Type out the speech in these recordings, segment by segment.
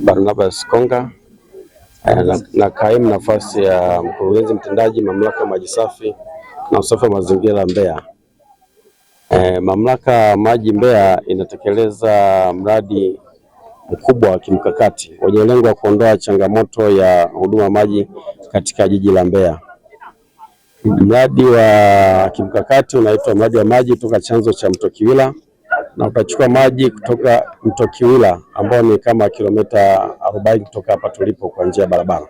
Barnabas Konga na kaimu nafasi ya mkurugenzi mtendaji Mamlaka ya Maji Safi na Usafi wa Mazingira Mbeya. Mamlaka ya Maji Mbeya inatekeleza mradi mkubwa wa kimkakati wenye lengo la kuondoa changamoto ya huduma maji katika jiji la Mbeya. Mradi wa kimkakati unaitwa mradi wa maji kutoka chanzo cha Mto Kiwila, na utachukua maji kutoka Mto Kiwila ambao ni kama kilomita 40 kutoka hapa tulipo kwa njia ya barabara.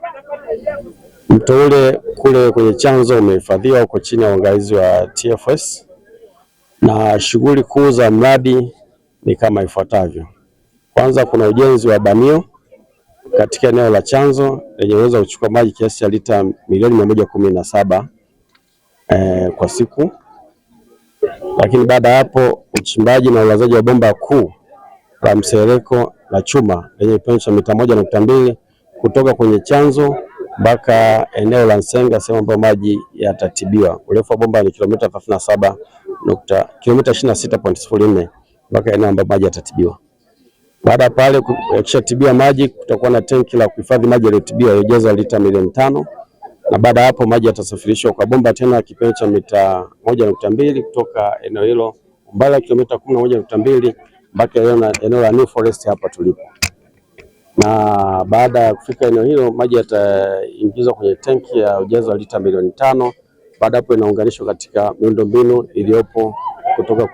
Mto ule kule kwenye chanzo umehifadhiwa huko chini ya uangalizi wa TFS, na shughuli kuu za mradi ni kama ifuatavyo. Kwanza, kuna ujenzi wa banio katika eneo la chanzo lenye uwezo wa kuchukua maji kiasi cha lita milioni 117 kwa siku. Lakini baada ya hapo, uchimbaji na ulazaji wa bomba kuu la msereko la chuma lenye kipimo cha mita 1.2 kutoka kwenye chanzo mpaka eneo la Nsenga, sehemu ambayo maji yatatibiwa. Urefu wa bomba ni kilomita 26.04 mpaka eneo ambapo maji yatatibiwa. Baada pale yakishatibiwa maji, kutakuwa na tenki la kuhifadhi maji yaliyotibiwa yajeza lita milioni 5, na baada ya hapo maji yatasafirishwa kwa bomba tena kipimo cha mita 1.2 kutoka eneo hilo umbali wa kilomita 11.2 mpaka eneo la New Forest hapa tulipo. Na baada ya kufika eneo hilo maji yataingizwa kwenye tenki ya ujazo wa lita milioni 5. Baada hapo inaunganishwa katika miundombinu iliyopo kutoka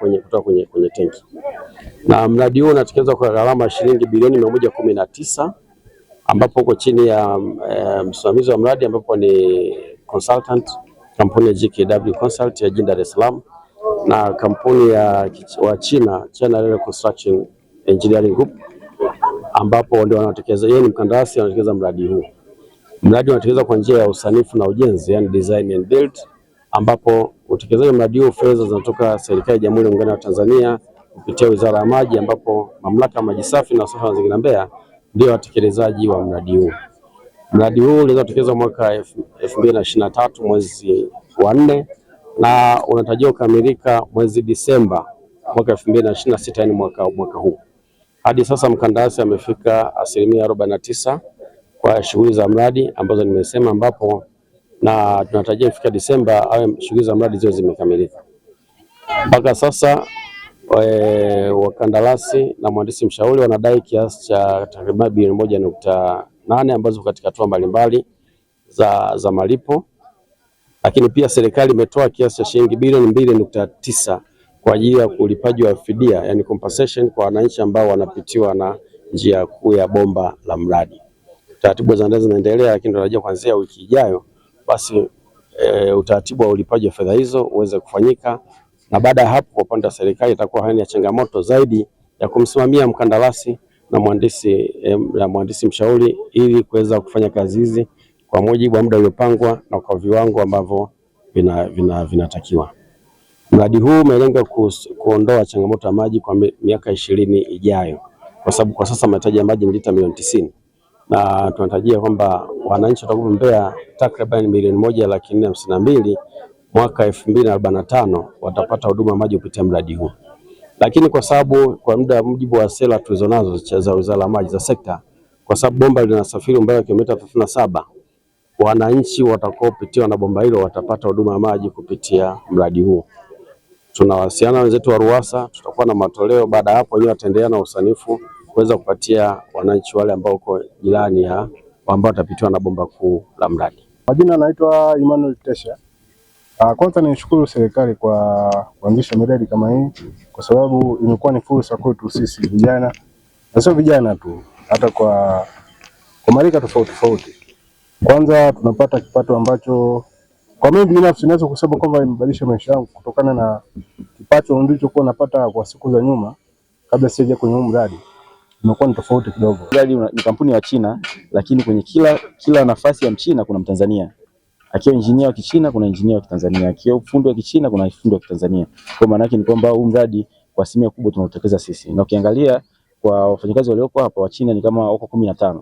kwenye tenki. Na mradi huu unatekelezwa kwa gharama shilingi bilioni 119, ambapo uko chini ya msimamizi wa mradi ambapo ni consultant kampuni ya GKW Consult ya jijini Dar es Salaam, na kampuni wa China Railway Construction Engineering Group, ambapo ndio wanatekeleza, yeye ni mkandarasi anatekeleza mradi huu. Mradi unatekelezwa kwa njia ya usanifu na ujenzi, yani design and build, ambapo utekelezaji wa mradi huu fedha zinatoka serikali ya Jamhuri ya Muungano wa Tanzania kupitia Wizara ya Maji, ambapo Mamlaka ya Maji Safi na Usafi wa Mazingira Mbeya ndio watekelezaji wa mradi huu. Mradi huu ulianza kutekelezwa mwaka 2023 mwezi wa 4 na unatarajiwa kukamilika mwezi Disemba mwaka 2026, yani mwaka huu. Hadi sasa mkandarasi amefika 49% kwa shughuli za mradi ambazo nimesema, ambapo na tunatarajia kufika Disemba au shughuli za mradi ziwe zimekamilika. Mpaka sasa wakandarasi na mhandisi mshauri wanadai kiasi cha takriban bilioni 1.8 ambazo katika hatua mbalimbali za malipo, lakini pia serikali imetoa kiasi cha shilingi bilioni 2.9 kwa ajili ya ulipaji wa fidia, yani compensation kwa wananchi ambao wanapitiwa na njia kuu ya bomba la mradi. Taratibu za ndani zinaendelea, lakini tunataraji kuanzia wiki ijayo basi utaratibu wa ulipaji wa fedha hizo uweze kufanyika, na baada ya hapo kwa upande wa serikali itakuwa haina changamoto zaidi ya kumsimamia mkandarasi na mhandisi mshauri ili kuweza kufanya kazi hizi kwa mujibu wa muda uliopangwa na kwa viwango ambavyo vinatakiwa. Mradi huu umelenga kuondoa changamoto ya maji kwa miaka 20 ijayo, kwa sababu kwa sasa mahitaji ya maji ni lita milioni 90, na tunatarajia kwamba wananchi watakuwa Mbeya takriban milioni 1,452 mwaka 2045 watapata huduma maji kupitia mradi huu. Lakini kwa sababu kwa mujibu wa sera tulizonazo za Wizara ya Maji za sekta, kwa sababu bomba linasafiri umbali wa kilomita 37, wananchi watakaopitiwa na bomba hilo watapata huduma ya maji kupitia mradi huu. Tunawasiliana na wenzetu wa RUWASA, tutakuwa na matoleo. Baada hapo wenyewe wataendelea na usanifu kuweza kupatia wananchi wale ambao uko jirani ya ambao watapitiwa na bomba kuu la mradi. Majina naitwa Emmanuel Tesha. Kwanza nishukuru serikali kwa kuanzisha miradi kama hii, kwa sababu imekuwa ni fursa kwetu sisi vijana, na sio vijana tu, hata kwa marika tofauti. Kwanza tunapata kipato ambacho kwa mimi binafsi naweza kusema kwamba imebadilisha maisha yangu, kutokana na kipato nilichokuwa napata kwa siku za nyuma kabla sijaja kwenye mradi. Imekuwa ni tofauti kidogo. Mradi ni kampuni ya China, lakini kwenye kila nafasi ya Mchina kuna Mtanzania. Akiwa engineer wa Kichina kuna engineer wa Kitanzania, akiwa fundi wa Kichina kuna fundi wa Kitanzania. Kwa maana yake ni kwamba huu mradi kwa asilimia kubwa tunautekeleza sisi. Na ukiangalia kwa wafanyakazi walioko hapa wa China ni kama wako 15.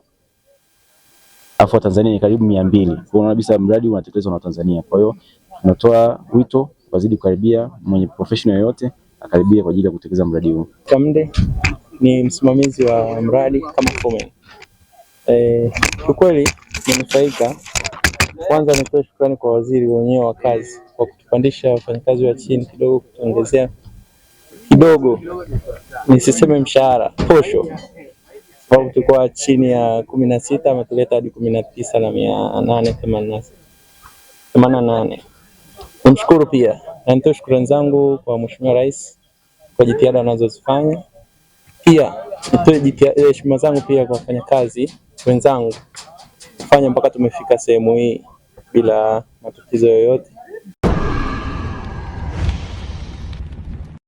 Alafu wa Tanzania ni karibu 200. Kwa unaona kabisa mradi unatekelezwa na Tanzania. Kwa hiyo tunatoa wito wazidi kukaribia, mwenye professional yote akaribia kwa ajili ya kutekeleza mradi huu. Kamde ni msimamizi wa mradi kama foreman. Kiukweli nimenufaika. Kwanza nitoe shukrani kwa waziri wenyewe wa kazi kwa kutupandisha wafanyakazi wa chini kidogo, kutuongezea kidogo, nisiseme mshahara, posho, sababu tulikuwa chini ya 16 ametuleta hadi 19,888. Nimshukuru pia na nitoe shukrani zangu kwa Mheshimiwa Rais kwa jitihada anazozifanya. Pia nitoe heshima zangu pia kwa wafanyakazi wenzangu kufanya mpaka tumefika sehemu hii bila matatizo yoyote.